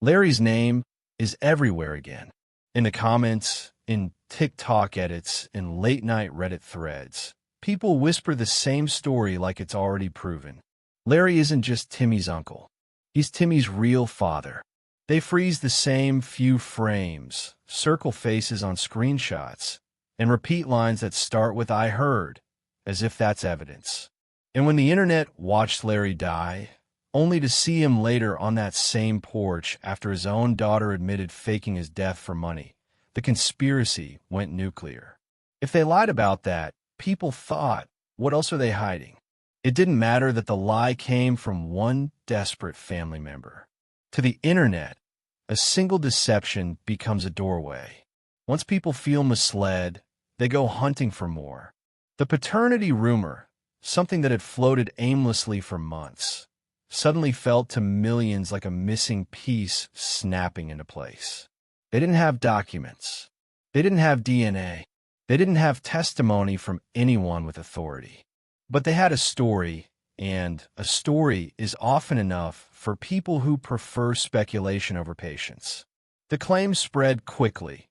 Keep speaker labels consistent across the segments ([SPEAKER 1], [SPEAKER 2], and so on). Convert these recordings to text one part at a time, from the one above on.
[SPEAKER 1] Larry's name is everywhere again. In the comments, in TikTok edits, in late-night Reddit threads. People whisper the same story like it's already proven. Larry isn't just Timmy's uncle. He's Timmy's real father. They freeze the same few frames, circle faces on screenshots, and repeat lines that start with "I heard," as if that's evidence. And when the internet watched Larry die, only to see him later on that same porch after his own daughter admitted faking his death for money, the conspiracy went nuclear. If they lied about that, people thought, what else are they hiding? It didn't matter that the lie came from one desperate family member. To the internet, a single deception becomes a doorway. Once people feel misled, they go hunting for more. The paternity rumor, something that had floated aimlessly for months, suddenly felt to millions like a missing piece snapping into place. They didn't have documents. They didn't have DNA. They didn't have testimony from anyone with authority. But they had a story, and a story is often enough for people who prefer speculation over patience. The claims spread quickly.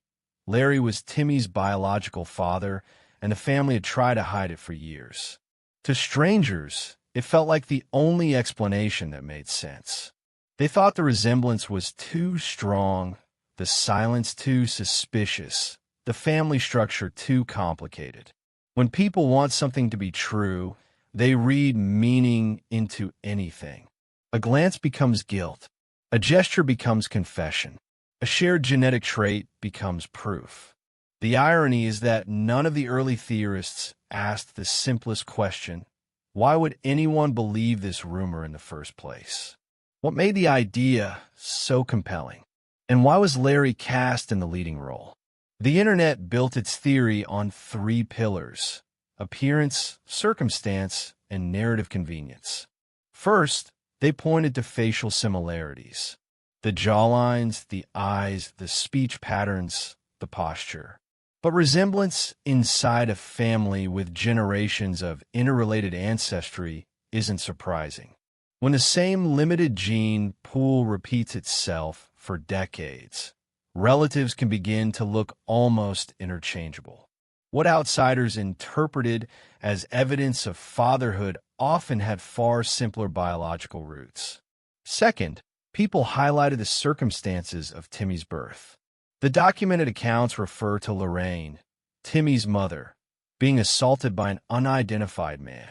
[SPEAKER 1] Larry was Timmy's biological father, and the family had tried to hide it for years. To strangers, it felt like the only explanation that made sense. They thought the resemblance was too strong, the silence too suspicious, the family structure too complicated. When people want something to be true, they read meaning into anything. A glance becomes guilt. A gesture becomes confession. A shared genetic trait becomes proof. The irony is that none of the early theorists asked the simplest question: why would anyone believe this rumor in the first place? What made the idea so compelling? And why was Larry cast in the leading role? The internet built its theory on 3 pillars: appearance, circumstance, and narrative convenience. First, they pointed to facial similarities. The jawlines, the eyes, the speech patterns, the posture. But resemblance inside a family with generations of interrelated ancestry isn't surprising. When the same limited gene pool repeats itself for decades, relatives can begin to look almost interchangeable. What outsiders interpreted as evidence of fatherhood often had far simpler biological roots. Second, people highlighted the circumstances of Timmy's birth. The documented accounts refer to Lorraine, Timmy's mother, being assaulted by an unidentified man.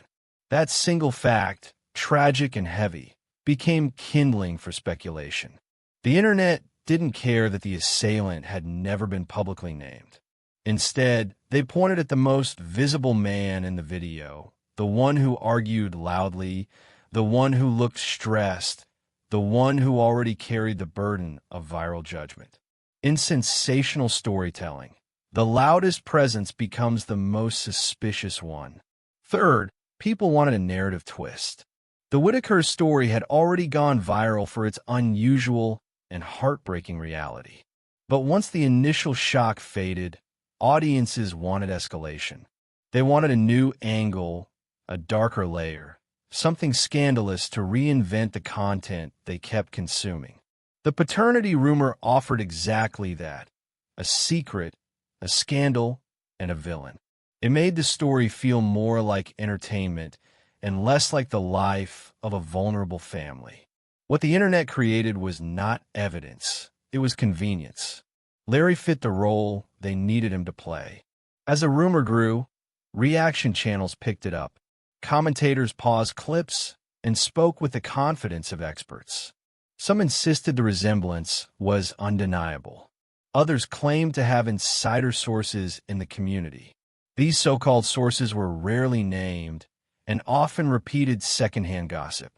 [SPEAKER 1] That single fact, tragic and heavy, became kindling for speculation. The internet didn't care that the assailant had never been publicly named. Instead, they pointed at the most visible man in the video, the one who argued loudly, the one who looked stressed, the one who already carried the burden of viral judgment. In sensational storytelling, the loudest presence becomes the most suspicious one. Third, people wanted a narrative twist. The Whittaker story had already gone viral for its unusual and heartbreaking reality. But once the initial shock faded, audiences wanted escalation. They wanted a new angle, a darker layer, something scandalous to reinvent the content they kept consuming. The paternity rumor offered exactly that: a secret, a scandal, and a villain. It made the story feel more like entertainment and less like the life of a vulnerable family. What the internet created was not evidence, it was convenience. Larry fit the role they needed him to play. As the rumor grew, reaction channels picked it up. Commentators paused clips and spoke with the confidence of experts. Some insisted the resemblance was undeniable. Others claimed to have insider sources in the community. These so-called sources were rarely named and often repeated secondhand gossip.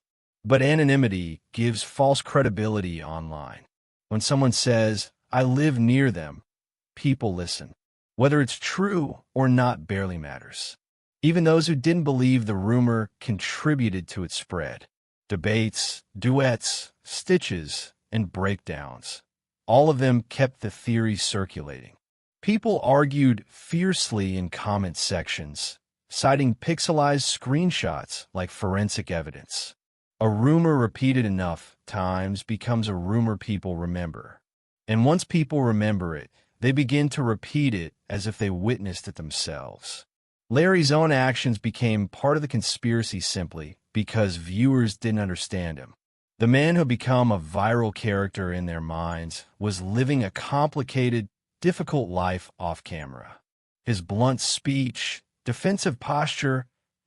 [SPEAKER 1] But anonymity gives false credibility online. When someone says, "I live near them," people listen. Whether it's true or not barely matters. Even those who didn't believe the rumor contributed to its spread. Debates, duets, stitches, and breakdowns. All of them kept the theory circulating. People argued fiercely in comment sections, citing pixelized screenshots like forensic evidence. A rumor repeated enough times becomes a rumor people remember. And once people remember it, they begin to repeat it as if they witnessed it themselves. Larry's own actions became part of the conspiracy simply because viewers didn't understand him. The man who became a viral character in their minds was living a complicated, difficult life off camera. His blunt speech, defensive posture,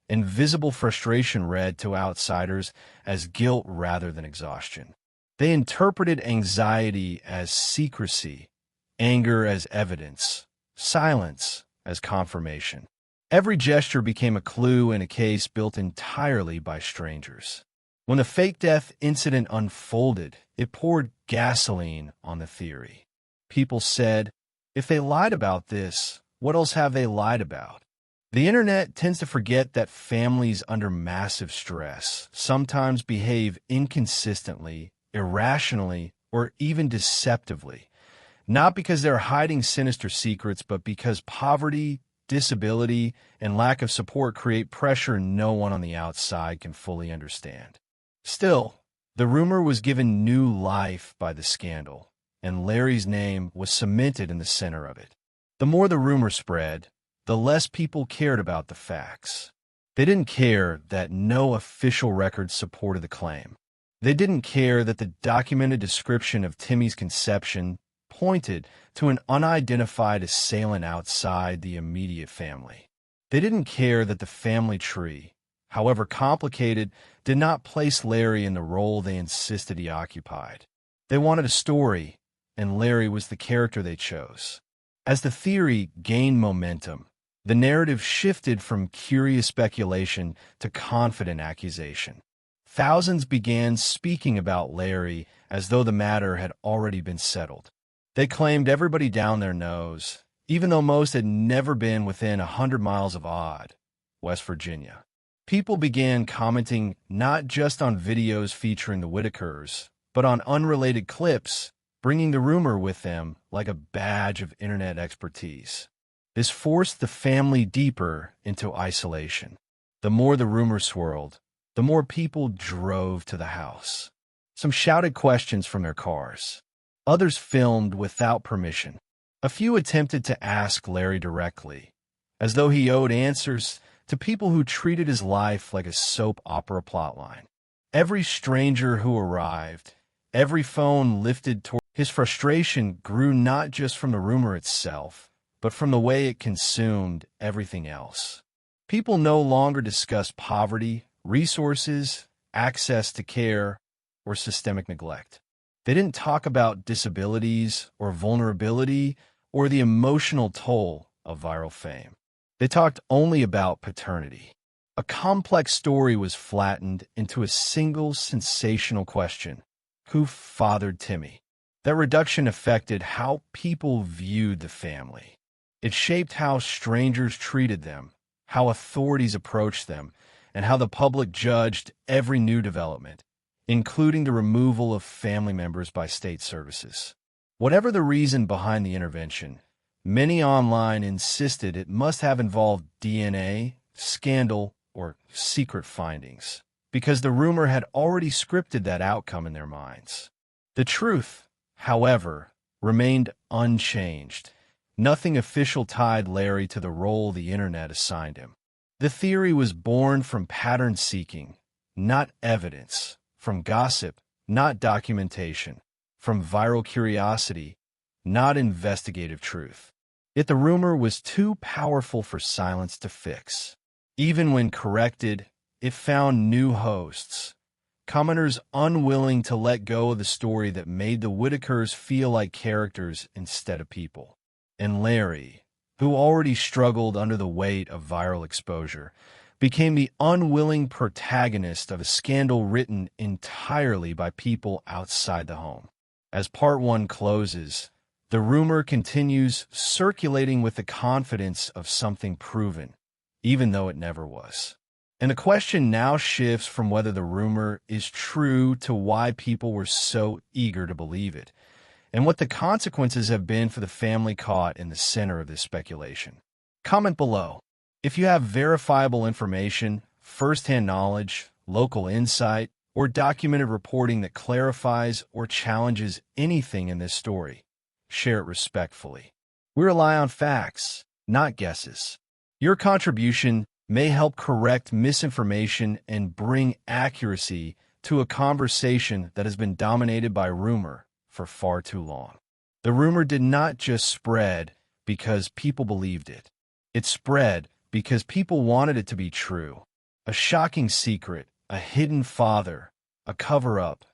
[SPEAKER 1] and visible frustration read to outsiders as guilt rather than exhaustion. They interpreted anxiety as secrecy, anger as evidence, silence as confirmation. Every gesture became a clue in a case built entirely by strangers. When the fake death incident unfolded, it poured gasoline on the theory. People said, if they lied about this, what else have they lied about? The internet tends to forget that families under massive stress sometimes behave inconsistently, irrationally, or even deceptively, not because they're hiding sinister secrets, but because poverty, disability, and lack of support create pressure no one on the outside can fully understand. Still, the rumor was given new life by the scandal, and Larry's name was cemented in the center of it. The more the rumor spread, the less people cared about the facts. They didn't care that no official record supported the claim. They didn't care that the documented description of Timmy's conception pointed to an unidentified assailant outside the immediate family. They didn't care that the family tree, however complicated, did not place Larry in the role they insisted he occupied. They wanted a story, and Larry was the character they chose. As the theory gained momentum, the narrative shifted from curious speculation to confident accusation. Thousands began speaking about Larry as though the matter had already been settled. They claimed everybody down their nose, even though most had never been within 100 miles of Odd, West Virginia. People began commenting not just on videos featuring the Whittakers, but on unrelated clips, bringing the rumor with them like a badge of internet expertise. This forced the family deeper into isolation. The more the rumor swirled, the more people drove to the house. Some shouted questions from their cars. Others filmed without permission. A few attempted to ask Larry directly, as though he owed answers to people who treated his life like a soap opera plotline. Every stranger who arrived, every phone lifted toward his frustration grew not just from the rumor itself, but from the way it consumed everything else. People no longer discussed poverty, resources, access to care, or systemic neglect. They didn't talk about disabilities or vulnerability or the emotional toll of viral fame. They talked only about paternity. A complex story was flattened into a single sensational question: who fathered Timmy? That reduction affected how people viewed the family. It shaped how strangers treated them, how authorities approached them, and how the public judged every new development, including the removal of family members by state services. Whatever the reason behind the intervention, many online insisted it must have involved DNA, scandal, or secret findings, because the rumor had already scripted that outcome in their minds. The truth, however, remained unchanged. Nothing official tied Larry to the role the internet assigned him. The theory was born from pattern seeking, not evidence, from gossip, not documentation, from viral curiosity, not investigative truth. Yet the rumor was too powerful for silence to fix. Even when corrected, it found new hosts, commenters unwilling to let go of the story that made the Whittakers feel like characters instead of people. And Larry, who already struggled under the weight of viral exposure, became the unwilling protagonist of a scandal written entirely by people outside the home. As part one closes, the rumor continues circulating with the confidence of something proven, even though it never was. And the question now shifts from whether the rumor is true to why people were so eager to believe it, and what the consequences have been for the family caught in the center of this speculation. Comment below if you have verifiable information, first-hand knowledge, local insight, or documented reporting that clarifies or challenges anything in this story. Share it respectfully. We rely on facts, not guesses. Your contribution may help correct misinformation and bring accuracy to a conversation that has been dominated by rumor for far too long. The rumor did not just spread because people believed it. It spread because people wanted it to be true. A shocking secret, a hidden father, a cover-up.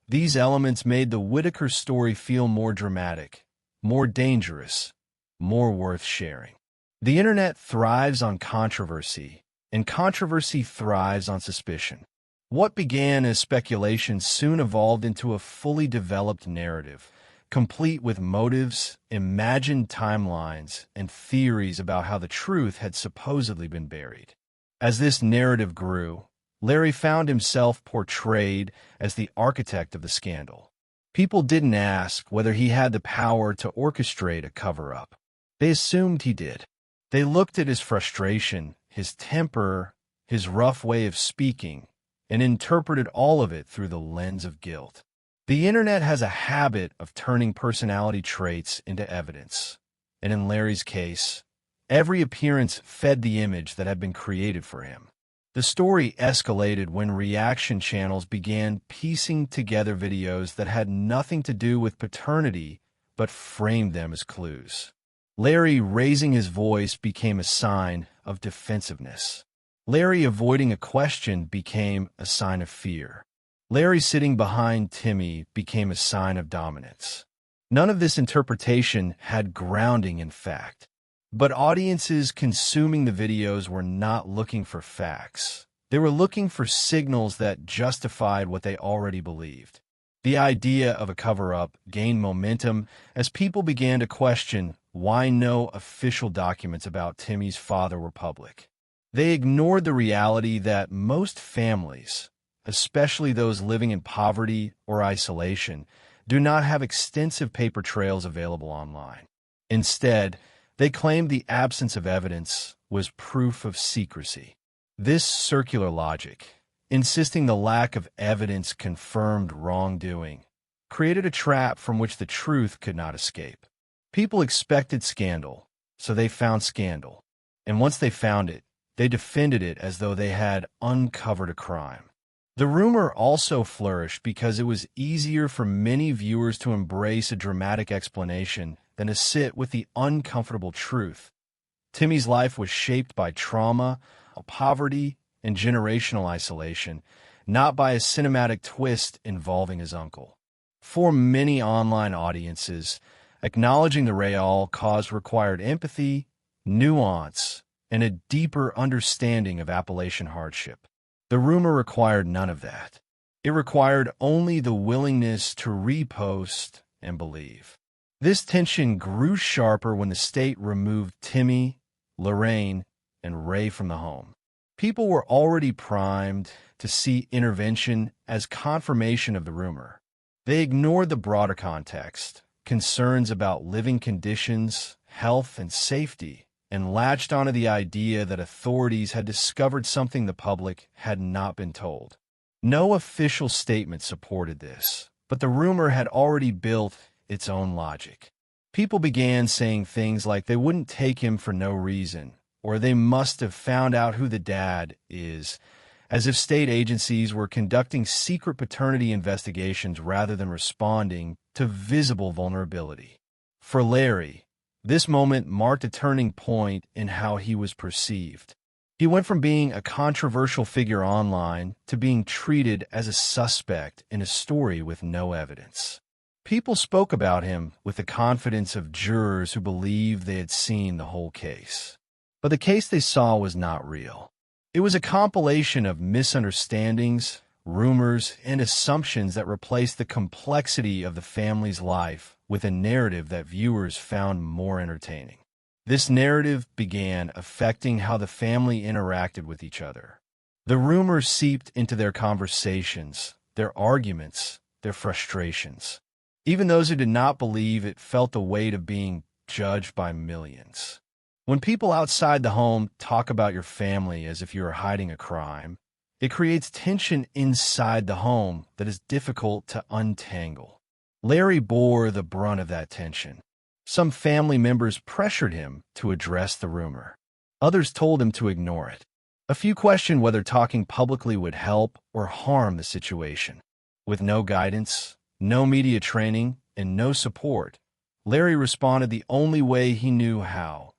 [SPEAKER 1] These elements made the Whittaker story feel more dramatic, more dangerous, more worth sharing. The internet thrives on controversy, and controversy thrives on suspicion. What began as speculation soon evolved into a fully developed narrative, complete with motives, imagined timelines, and theories about how the truth had supposedly been buried. As this narrative grew, Larry found himself portrayed as the architect of the scandal. People didn't ask whether he had the power to orchestrate a cover-up. They assumed he did. They looked at his frustration, his temper, his rough way of speaking, and interpreted all of it through the lens of guilt. The internet has a habit of turning personality traits into evidence, and in Larry's case, every appearance fed the image that had been created for him. The story escalated when reaction channels began piecing together videos that had nothing to do with paternity but framed them as clues. Larry raising his voice became a sign of defensiveness. Larry avoiding a question became a sign of fear. Larry sitting behind Timmy became a sign of dominance. None of this interpretation had grounding in fact. But audiences consuming the videos were not looking for facts. They were looking for signals that justified what they already believed. The idea of a cover-up gained momentum as people began to question why no official documents about Timmy's father were public. They ignored the reality that most families, especially those living in poverty or isolation, do not have extensive paper trails available online. Instead, they claimed the absence of evidence was proof of secrecy. This circular logic, insisting the lack of evidence confirmed wrongdoing, created a trap from which the truth could not escape. People expected scandal, so they found scandal. And once they found it, they defended it as though they had uncovered a crime. The rumor also flourished because it was easier for many viewers to embrace a dramatic explanation than to sit with the uncomfortable truth. Timmy's life was shaped by trauma, poverty, and generational isolation, not by a cinematic twist involving his uncle. For many online audiences, acknowledging the real cause required empathy, nuance, and a deeper understanding of Appalachian hardship. The rumor required none of that. It required only the willingness to repost and believe. This tension grew sharper when the state removed Timmy, Lorraine, and Ray from the home. People were already primed to see intervention as confirmation of the rumor. They ignored the broader context, concerns about living conditions, health, and safety, and latched onto the idea that authorities had discovered something the public had not been told. No official statement supported this, but the rumor had already built its own logic. People began saying things like they wouldn't take him for no reason, or they must have found out who the dad is, as if state agencies were conducting secret paternity investigations rather than responding to visible vulnerability. For Larry, this moment marked a turning point in how he was perceived. He went from being a controversial figure online to being treated as a suspect in a story with no evidence. People spoke about him with the confidence of jurors who believed they had seen the whole case. But the case they saw was not real. It was a compilation of misunderstandings, rumors, and assumptions that replaced the complexity of the family's life with a narrative that viewers found more entertaining. This narrative began affecting how the family interacted with each other. The rumors seeped into their conversations, their arguments, their frustrations. Even those who did not believe it felt the weight of being judged by millions. When people outside the home talk about your family as if you are hiding a crime, It creates tension inside the home that is difficult to untangle. Larry bore the brunt of that tension. Some family members pressured him to address the rumor. Others told him to ignore it. A few questioned whether talking publicly would help or harm the situation. With no guidance, no media training, and no support, Larry responded the only way he knew how,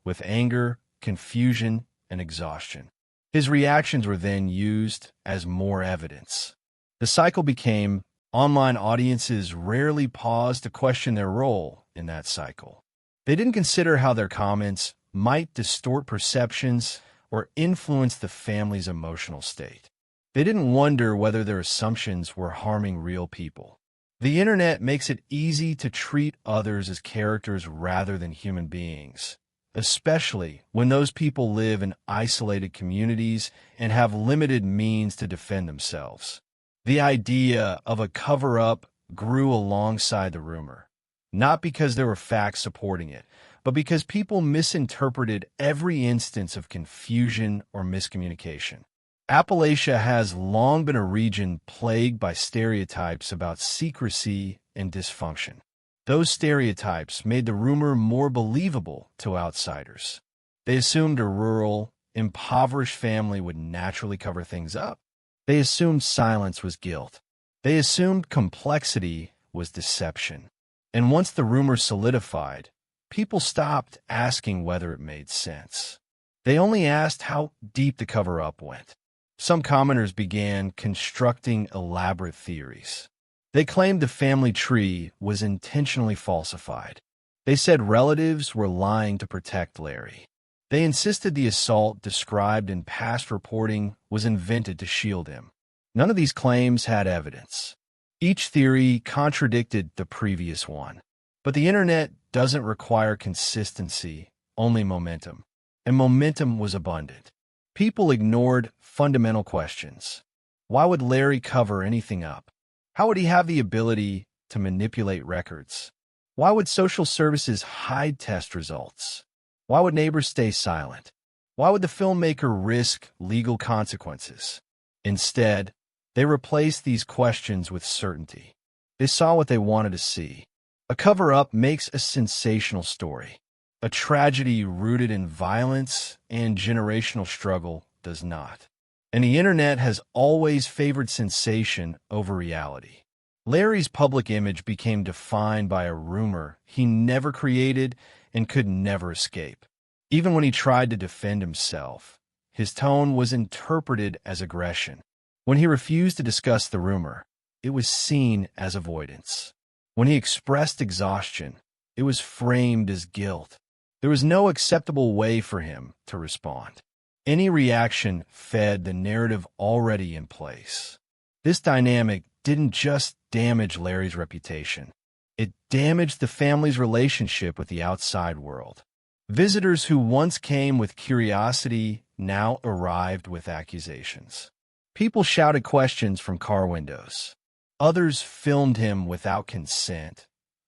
[SPEAKER 1] with anger, confusion, and exhaustion. His reactions were then used as more evidence. The cycle became online audiences rarely paused to question their role in that cycle. They didn't consider how their comments might distort perceptions or influence the family's emotional state. They didn't wonder whether their assumptions were harming real people. The internet makes it easy to treat others as characters rather than human beings, especially when those people live in isolated communities and have limited means to defend themselves. The idea of a cover-up grew alongside the rumor, not because there were facts supporting it, but because people misinterpreted every instance of confusion or miscommunication. Appalachia has long been a region plagued by stereotypes about secrecy and dysfunction. Those stereotypes made the rumor more believable to outsiders. They assumed a rural, impoverished family would naturally cover things up. They assumed silence was guilt. They assumed complexity was deception. And once the rumor solidified, people stopped asking whether it made sense. They only asked how deep the cover-up went. Some commenters began constructing elaborate theories. They claimed the family tree was intentionally falsified. They said relatives were lying to protect Larry. They insisted the assault described in past reporting was invented to shield him. None of these claims had evidence. Each theory contradicted the previous one. But the internet doesn't require consistency, only momentum. And momentum was abundant. People ignored fundamental questions. Why would Larry cover anything up? How would he have the ability to manipulate records? Why would social services hide test results? Why would neighbors stay silent? Why would the filmmaker risk legal consequences? Instead, they replaced these questions with certainty. They saw what they wanted to see. A cover-up makes a sensational story. A tragedy rooted in violence and generational struggle does not. And the internet has always favored sensation over reality. Larry's public image became defined by a rumor he never created and could never escape. Even when he tried to defend himself, his tone was interpreted as aggression. When he refused to discuss the rumor, it was seen as avoidance. When he expressed exhaustion, it was framed as guilt. There was no acceptable way for him to respond. Any reaction fed the narrative already in place. This dynamic didn't just damage Larry's reputation. It damaged the family's relationship with the outside world. Visitors who once came with curiosity now arrived with accusations. People shouted questions from car windows. Others filmed him without consent,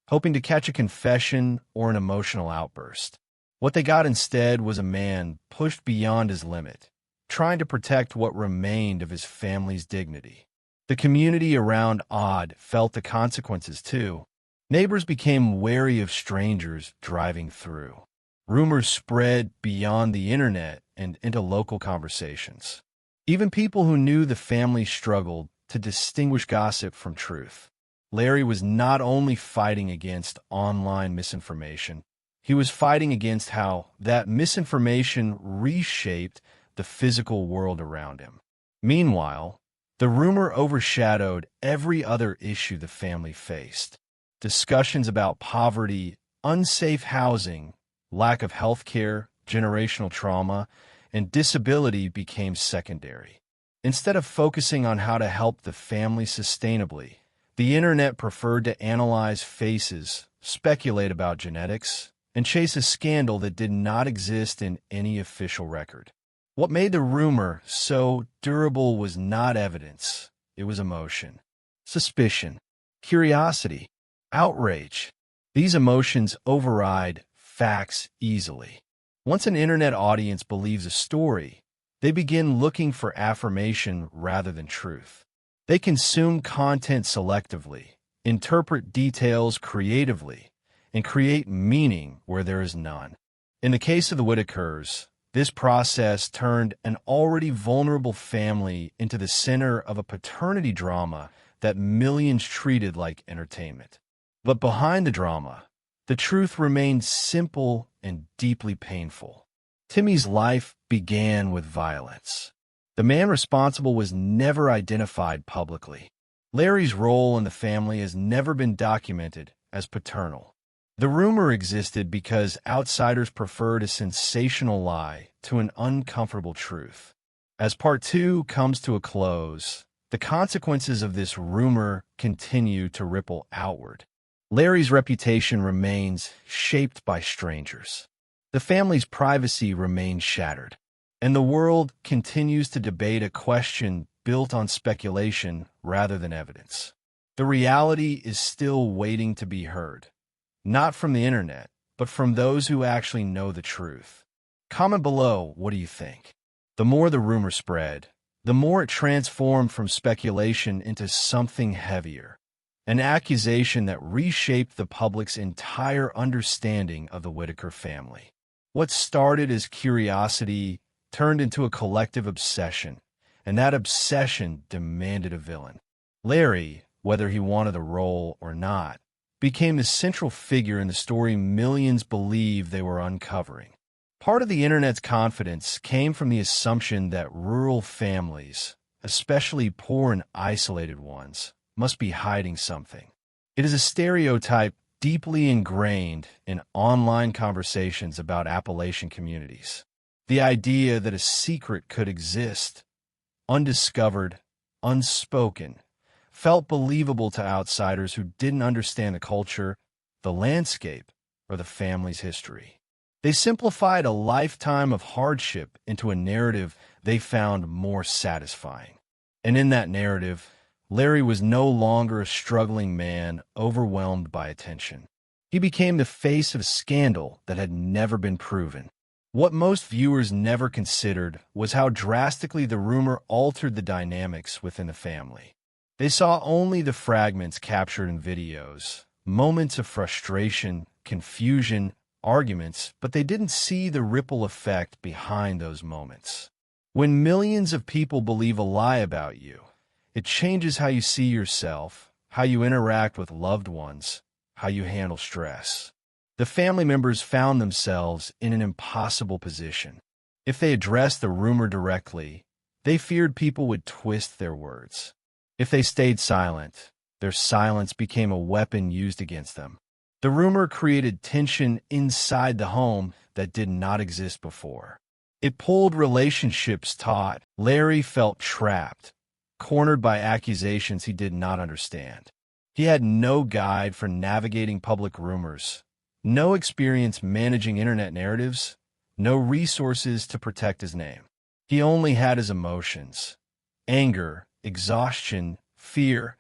[SPEAKER 1] hoping to catch a confession or an emotional outburst. What they got instead was a man pushed beyond his limit, trying to protect what remained of his family's dignity. The community around Odd felt the consequences too. Neighbors became wary of strangers driving through. Rumors spread beyond the internet and into local conversations. Even people who knew the family struggled to distinguish gossip from truth. Larry was not only fighting against online misinformation, he was fighting against how that misinformation reshaped the physical world around him. Meanwhile, the rumor overshadowed every other issue the family faced. Discussions about poverty, unsafe housing, lack of health care, generational trauma, and disability became secondary. Instead of focusing on how to help the family sustainably, the internet preferred to analyze faces, speculate about genetics, and chase a scandal that did not exist in any official record. What made the rumor so durable was not evidence, it was emotion, suspicion, curiosity, outrage. These emotions override facts easily. Once an internet audience believes a story, They begin looking for affirmation rather than truth. They consume content selectively, interpret details creatively, and create meaning where there is none. In the case of the Whittakers, this process turned an already vulnerable family into the center of a paternity drama that millions treated like entertainment. But behind the drama, the truth remained simple and deeply painful. Timmy's life began with violence. The man responsible was never identified publicly. Larry's role in the family has never been documented as paternal. The rumor existed because outsiders preferred a sensational lie to an uncomfortable truth. As part 2 comes to a close, the consequences of this rumor continue to ripple outward. Larry's reputation remains shaped by strangers. The family's privacy remains shattered, and the world continues to debate a question built on speculation rather than evidence. The reality is still waiting to be heard, not from the internet, but from those who actually know the truth. Comment below, what do you think? The more the rumor spread, the more it transformed from speculation into something heavier, an accusation that reshaped the public's entire understanding of the Whittaker family. What started as curiosity turned into a collective obsession, and that obsession demanded a villain. Larry, whether he wanted the role or not, became the central figure in the story millions believe they were uncovering. Part of the internet's confidence came from the assumption that rural families, especially poor and isolated ones, must be hiding something. It is a stereotype deeply ingrained in online conversations about Appalachian communities. The idea that a secret could exist, undiscovered, unspoken, felt believable to outsiders who didn't understand the culture, the landscape, or the family's history. They simplified a lifetime of hardship into a narrative they found more satisfying. And in that narrative, Larry was no longer a struggling man overwhelmed by attention. He became the face of a scandal that had never been proven. What most viewers never considered was how drastically the rumor altered the dynamics within the family. They saw only the fragments captured in videos, moments of frustration, confusion, arguments, but they didn't see the ripple effect behind those moments. When millions of people believe a lie about you, it changes how you see yourself, how you interact with loved ones, how you handle stress. The family members found themselves in an impossible position. If they addressed the rumor directly, they feared people would twist their words. If they stayed silent, their silence became a weapon used against them. The rumor created tension inside the home that did not exist before. It pulled relationships taut. Larry felt trapped, cornered by accusations he did not understand. He had no guide for navigating public rumors, no experience managing internet narratives, no resources to protect his name. He only had his emotions, anger, exhaustion, fear,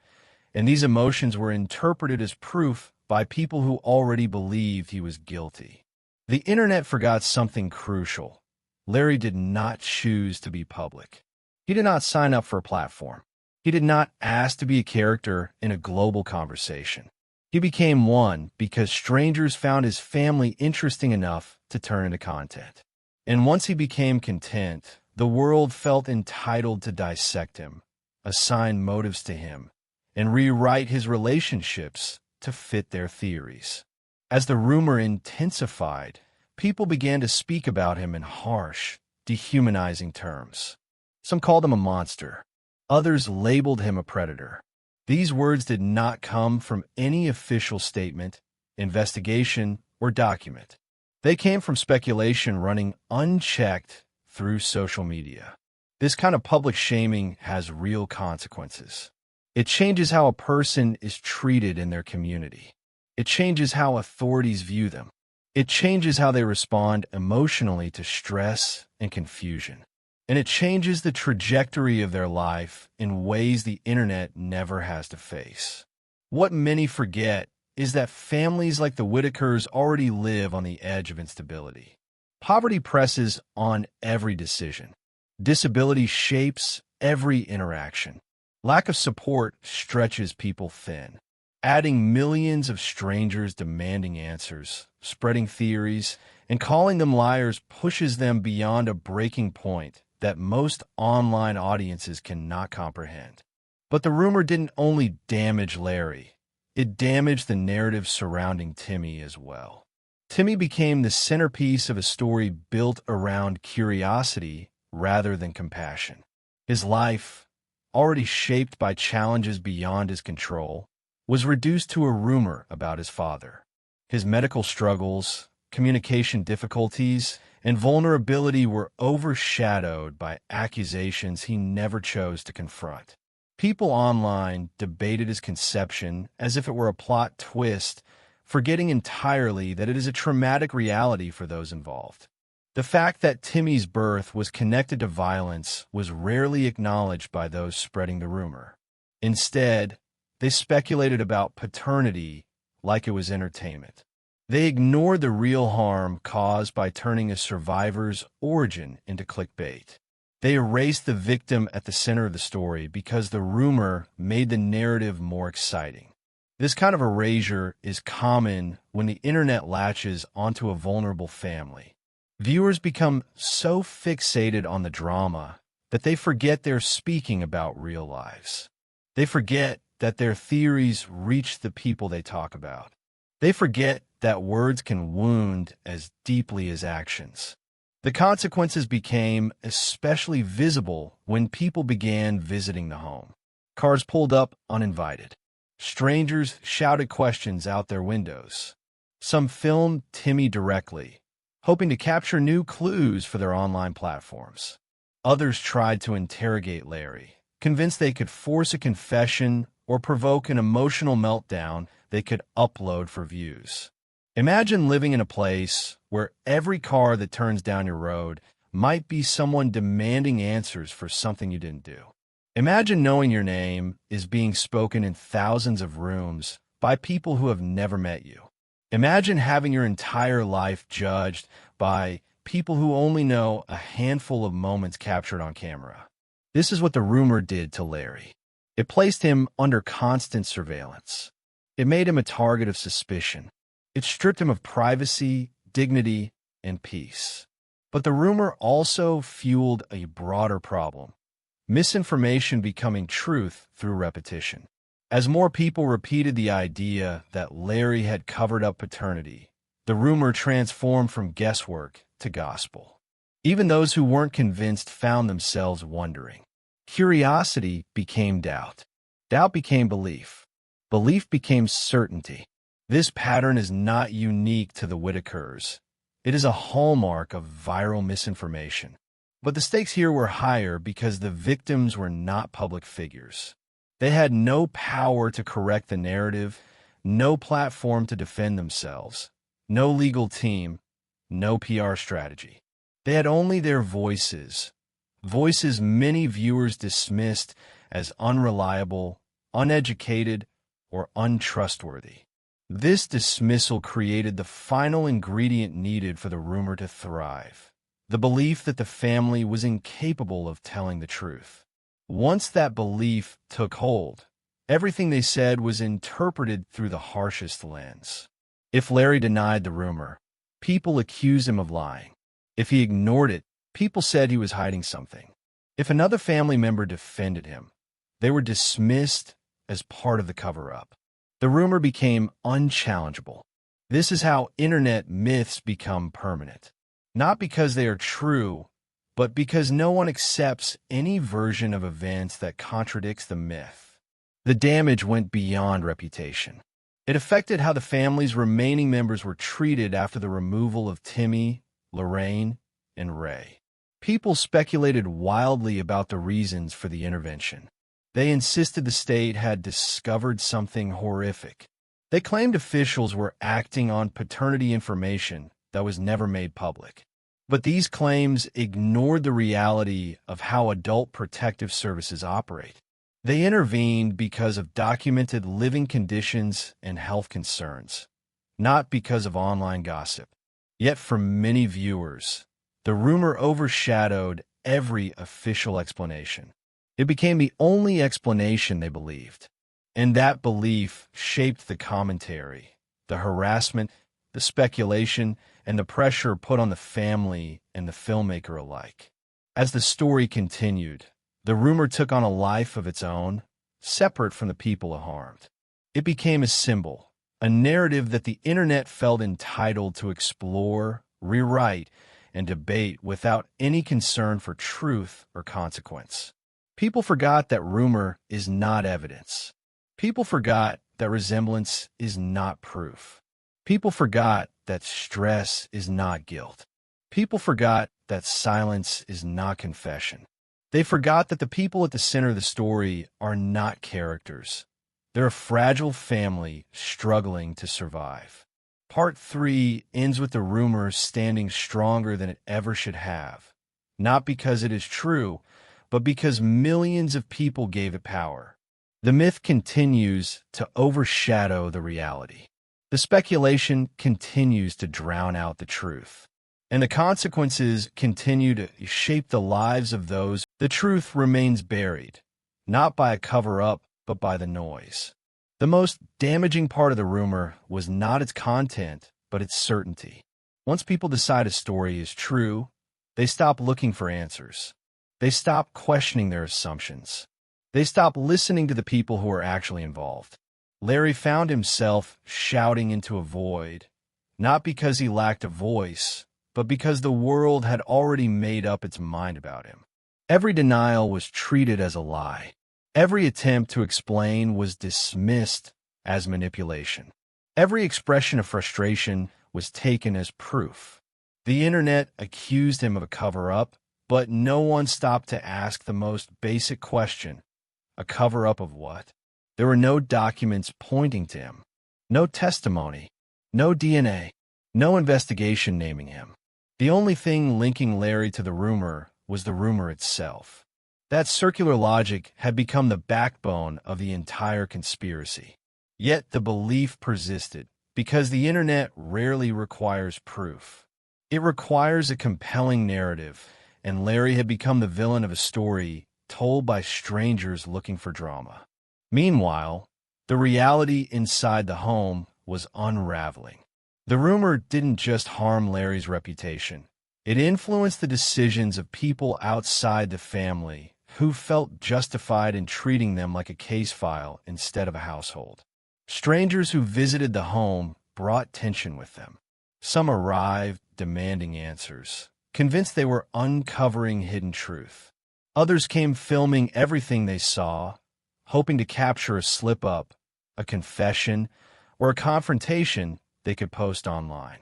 [SPEAKER 1] and these emotions were interpreted as proof by people who already believed he was guilty. The internet forgot something crucial. Larry did not choose to be public. He did not sign up for a platform. He did not ask to be a character in a global conversation. He became one because strangers found his family interesting enough to turn into content. And once he became content, the world felt entitled to dissect him, assign motives to him, and rewrite his relationships to fit their theories. As the rumor intensified, people began to speak about him in harsh, dehumanizing terms. Some called him a monster. Others labeled him a predator. These words did not come from any official statement, investigation, or document. They came from speculation running unchecked through social media. This kind of public shaming has real consequences. It changes how a person is treated in their community. It changes how authorities view them. It changes how they respond emotionally to stress and confusion. And it changes the trajectory of their life in ways the internet never has to face. What many forget is that families like the Whittakers already live on the edge of instability. Poverty presses on every decision. Disability shapes every interaction. Lack of support stretches people thin. Adding millions of strangers demanding answers, spreading theories, and calling them liars pushes them beyond a breaking point that most online audiences cannot comprehend. But the rumor didn't only damage Larry, it damaged the narrative surrounding Timmy as well. Timmy became the centerpiece of a story built around curiosity rather than compassion. His life, already shaped by challenges beyond his control, was reduced to a rumor about his father. His medical struggles, communication difficulties, and vulnerability were overshadowed by accusations he never chose to confront. People online debated his conception as if it were a plot twist, forgetting entirely that it is a traumatic reality for those involved. The fact that Timmy's birth was connected to violence was rarely acknowledged by those spreading the rumor. Instead, they speculated about paternity like it was entertainment. They ignored the real harm caused by turning a survivor's origin into clickbait. They erased the victim at the center of the story because the rumor made the narrative more exciting. This kind of erasure is common when the internet latches onto a vulnerable family. Viewers become so fixated on the drama that they forget they're speaking about real lives. They forget that their theories reach the people they talk about. They forget that words can wound as deeply as actions. The consequences became especially visible when people began visiting the home. Cars pulled up uninvited. Strangers shouted questions out their windows. Some filmed Timmy directly, hoping to capture new clues for their online platforms. Others tried to interrogate Larry, convinced they could force a confession or provoke an emotional meltdown they could upload for views. Imagine living in a place where every car that turns down your road might be someone demanding answers for something you didn't do. Imagine knowing your name is being spoken in thousands of rooms by people who have never met you. Imagine having your entire life judged by people who only know a handful of moments captured on camera. This is what the rumor did to Larry. It placed him under constant surveillance. It made him a target of suspicion. It stripped him of privacy, dignity, and peace. But the rumor also fueled a broader problem: misinformation becoming truth through repetition. As more people repeated the idea that Larry had covered up paternity, the rumor transformed from guesswork to gospel. Even those who weren't convinced found themselves wondering. Curiosity became doubt. Doubt became belief. Belief became certainty. This pattern is not unique to the Whittakers. It is a hallmark of viral misinformation. But the stakes here were higher because the victims were not public figures. They had no power to correct the narrative, no platform to defend themselves, no legal team, no PR strategy. They had only their voices, voices many viewers dismissed as unreliable, uneducated, or untrustworthy. This dismissal created the final ingredient needed for the rumor to thrive: the belief that the family was incapable of telling the truth. Once that belief took hold, everything they said was interpreted through the harshest lens. If Larry denied the rumor, people accused him of lying. If he ignored it, people said he was hiding something. If another family member defended him, they were dismissed as part of the cover-up. The rumor became unchallengeable. This is how internet myths become permanent. Not because they are true, but because no one accepts any version of events that contradicts the myth. The damage went beyond reputation. It affected how the family's remaining members were treated after the removal of Timmy, Lorraine, and Ray. People speculated wildly about the reasons for the intervention. They insisted the state had discovered something horrific. They claimed officials were acting on paternity information that was never made public. But these claims ignored the reality of how adult protective services operate. They intervened because of documented living conditions and health concerns, not because of online gossip. Yet for many viewers, the rumor overshadowed every official explanation. It became the only explanation they believed. And that belief shaped the commentary, the harassment, the speculation, and the pressure put on the family and the filmmaker alike. As the story continued, the rumor took on a life of its own, separate from the people it harmed. It became a symbol, a narrative that the internet felt entitled to explore, rewrite, and debate without any concern for truth or consequence. People forgot that rumor is not evidence. People forgot that resemblance is not proof. People forgot that stress is not guilt. People forgot that silence is not confession. They forgot that the people at the center of the story are not characters. They're a fragile family struggling to survive. Part 3 ends with the rumor standing stronger than it ever should have, not because it is true, but because millions of people gave it power. The myth continues to overshadow the reality. The speculation continues to drown out the truth. And the consequences continue to shape the lives of those. The truth remains buried, not by a cover-up, but by the noise. The most damaging part of the rumor was not its content, but its certainty. Once people decide a story is true, they stop looking for answers. They stop questioning their assumptions. They stop listening to the people who are actually involved. Larry found himself shouting into a void, not because he lacked a voice, but because the world had already made up its mind about him. Every denial was treated as a lie. Every attempt to explain was dismissed as manipulation. Every expression of frustration was taken as proof. The internet accused him of a cover-up, but no one stopped to ask the most basic question: a cover-up of what? There were no documents pointing to him, no testimony, no DNA, no investigation naming him. The only thing linking Larry to the rumor was the rumor itself. That circular logic had become the backbone of the entire conspiracy. Yet the belief persisted, because the internet rarely requires proof. It requires a compelling narrative, and Larry had become the villain of a story told by strangers looking for drama. Meanwhile, the reality inside the home was unraveling. The rumor didn't just harm Larry's reputation. It influenced the decisions of people outside the family who felt justified in treating them like a case file instead of a household. Strangers who visited the home brought tension with them. Some arrived demanding answers, convinced they were uncovering hidden truth. Others came filming everything they saw, hoping to capture a slip-up, a confession, or a confrontation they could post online.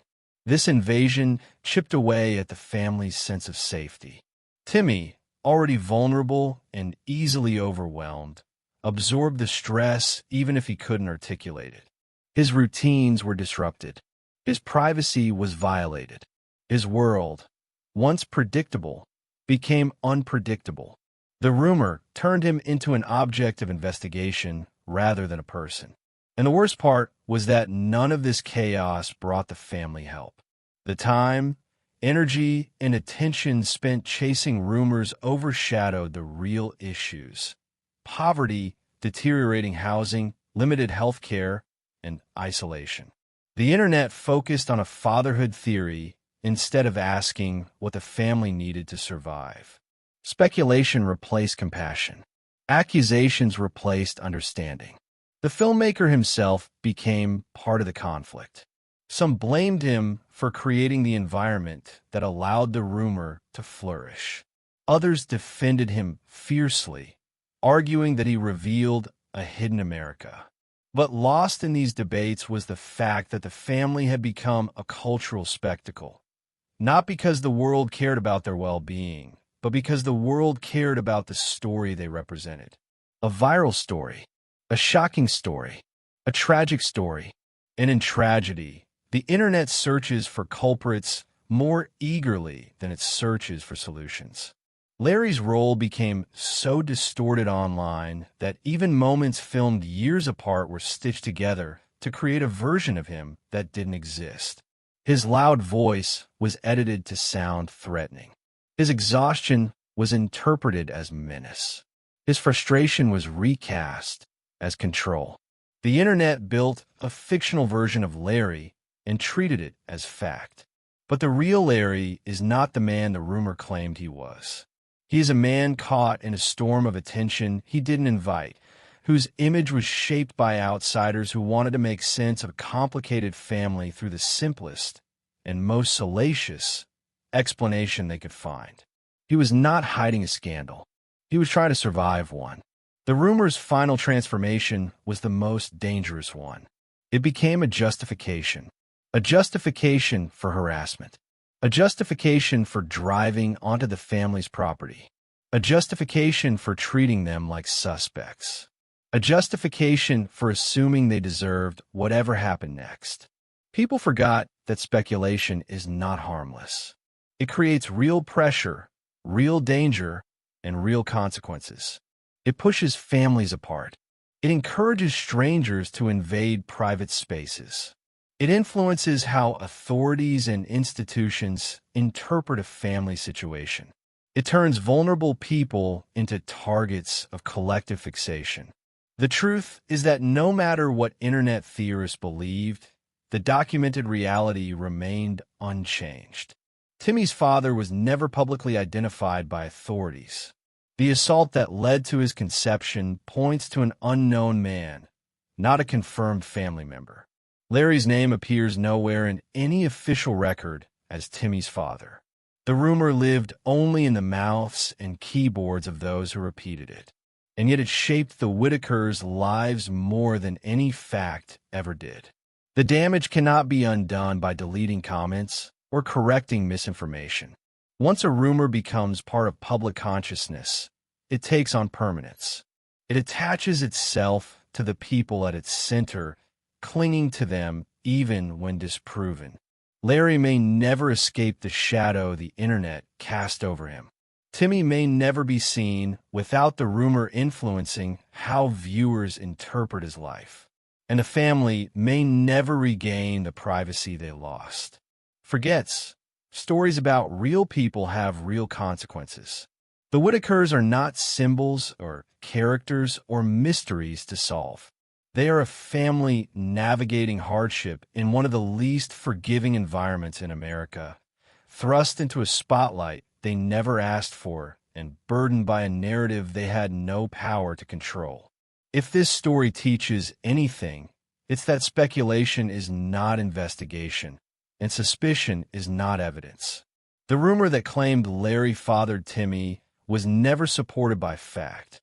[SPEAKER 1] This invasion chipped away at the family's sense of safety. Timmy, already vulnerable and easily overwhelmed, absorbed the stress even if he couldn't articulate it. His routines were disrupted. His privacy was violated. His world, once predictable, became unpredictable. The rumor turned him into an object of investigation rather than a person. And the worst part was that none of this chaos brought the family help. The time, energy, and attention spent chasing rumors overshadowed the real issues: poverty, deteriorating housing, limited health care, and isolation. The internet focused on a fatherhood theory instead of asking what the family needed to survive. Speculation replaced compassion. Accusations replaced understanding. The filmmaker himself became part of the conflict. Some blamed him for creating the environment that allowed the rumor to flourish. Others defended him fiercely, arguing that he revealed a hidden America. But lost in these debates was the fact that the family had become a cultural spectacle, not because the world cared about their well-being, but because the world cared about the story they represented. A viral story, a shocking story, a tragic story. And in tragedy, the internet searches for culprits more eagerly than it searches for solutions. Larry's role became so distorted online that even moments filmed years apart were stitched together to create a version of him that didn't exist. His loud voice was edited to sound threatening. His exhaustion was interpreted as menace. His frustration was recast as control. The internet built a fictional version of Larry and treated it as fact. But the real Larry is not the man the rumor claimed he was. He is a man caught in a storm of attention he didn't invite, whose image was shaped by outsiders who wanted to make sense of a complicated family through the simplest and most salacious explanation they could find. He was not hiding a scandal. He was trying to survive one. The rumor's final transformation was the most dangerous one. It became a justification for harassment, a justification for driving onto the family's property, a justification for treating them like suspects, a justification for assuming they deserved whatever happened next. People forgot that speculation is not harmless. It creates real pressure, real danger, and real consequences. It pushes families apart. It encourages strangers to invade private spaces. It influences how authorities and institutions interpret a family situation. It turns vulnerable people into targets of collective fixation. The truth is that no matter what internet theorists believed, the documented reality remained unchanged. Timmy's father was never publicly identified by authorities. The assault that led to his conception points to an unknown man, not a confirmed family member. Larry's name appears nowhere in any official record as Timmy's father. The rumor lived only in the mouths and keyboards of those who repeated it, and yet it shaped the Whittakers' lives more than any fact ever did. The damage cannot be undone by deleting comments or correcting misinformation. Once a rumor becomes part of public consciousness, it takes on permanence. It attaches itself to the people at its center, clinging to them even when disproven. Larry may never escape the shadow the internet cast over him. Timmy may never be seen without the rumor influencing how viewers interpret his life. And the family may never regain the privacy they lost. Forgets, stories about real people have real consequences. The Whittakers are not symbols or characters or mysteries to solve. They are a family navigating hardship in one of the least forgiving environments in America, thrust into a spotlight they never asked for and burdened by a narrative they had no power to control. If this story teaches anything, it's that speculation is not investigation, and suspicion is not evidence. The rumor that claimed Larry fathered Timmy was never supported by fact,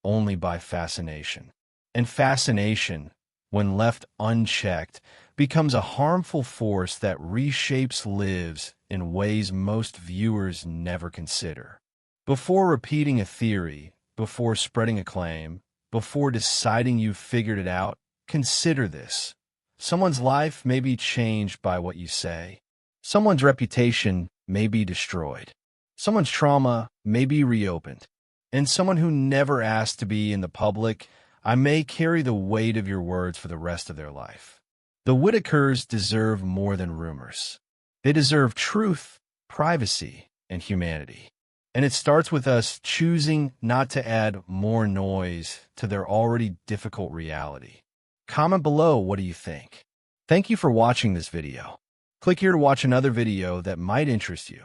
[SPEAKER 1] only by fascination. And fascination, when left unchecked, becomes a harmful force that reshapes lives in ways most viewers never consider. Before repeating a theory, before spreading a claim, before deciding you've figured it out, consider this. Someone's life may be changed by what you say. Someone's reputation may be destroyed. Someone's trauma may be reopened. And someone who never asked to be in the public, I may carry the weight of your words for the rest of their life. The Whittakers deserve more than rumors. They deserve truth, privacy, and humanity. And it starts with us choosing not to add more noise to their already difficult reality. Comment below, what do you think? Thank you for watching this video. Click here to watch another video that might interest you.